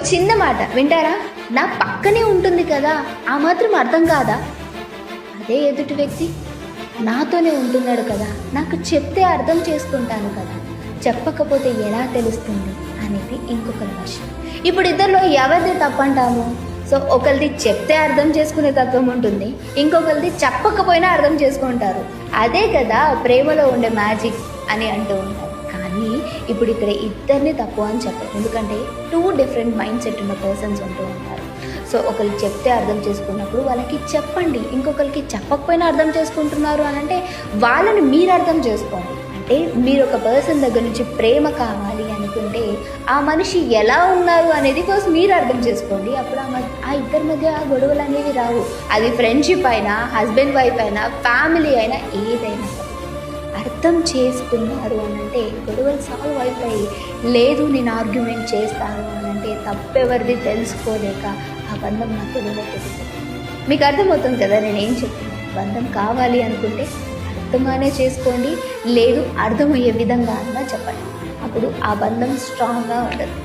చిన్న మాట వింటారా? నా పక్కనే ఉంటుంది కదా, ఆ మాత్రం అర్థం కాదా? అదే ఎదుటి వ్యక్తి నాతోనే ఉంటున్నాడు కదా, నాకు చెప్తే అర్థం చేసుకుంటాను కదా, చెప్పకపోతే ఎలా తెలుస్తుంది అనేది ఇంకొకరి వర్షం. ఇప్పుడు ఇద్దరిలో ఎవరిది తప్పంటాము? సో ఒకరిది చెప్తే అర్థం చేసుకునే తత్వం ఉంటుంది, ఇంకొకరిది చెప్పకపోయినా అర్థం చేసుకుంటారు. అదే కదా ప్రేమలో ఉండే మ్యాజిక్ అని అంటూ ఉంటారు. కానీ ఇప్పుడు ఇక్కడ ఇద్దరిని తప్పు అని చెప్పారు, ఎందుకంటే 2 డిఫరెంట్ మైండ్ సెట్ ఉన్న పర్సన్స్ ఉంటూ ఉంటారు. సో ఒకరికి చెప్తే అర్థం చేసుకున్నప్పుడు వాళ్ళకి చెప్పండి, ఇంకొకరికి చెప్పకపోయినా అర్థం చేసుకుంటున్నారు అని అంటే వాళ్ళని మీరు అర్థం చేసుకోండి. అంటే మీరు ఒక పర్సన్ దగ్గర నుంచి ప్రేమ కావాలి అనుకుంటే ఆ మనిషి ఎలా ఉన్నారు అనేది ఫస్ట్ మీరు అర్థం చేసుకోండి. అప్పుడు ఆ ఇద్దరి మధ్య ఆ గొడవలు అనేవి రావు. అది ఫ్రెండ్షిప్ అయినా, హస్బెండ్ వైఫ్ అయినా, ఫ్యామిలీ అయినా, ఏదైనా అర్థం చేసుకున్నారు అని అంటే గొడవలు సాల్వ్ అయిపోయి. లేదు నేను ఆర్గ్యుమెంట్ చేస్తాను అని అంటే తప్పెవరిది తెలుసుకోలేక ఆ బంధం మధ్యలోనే తెలిసింది. మీకు అర్థమవుతుంది కదా నేనేం చెప్తున్నాను? బంధం కావాలి అనుకుంటే అర్థంగానే చేసుకోండి, లేదు అర్థమయ్యే విధంగా అన్నా చెప్పండి. అప్పుడు ఆ బంధం స్ట్రాంగ్గా ఉంటుంది.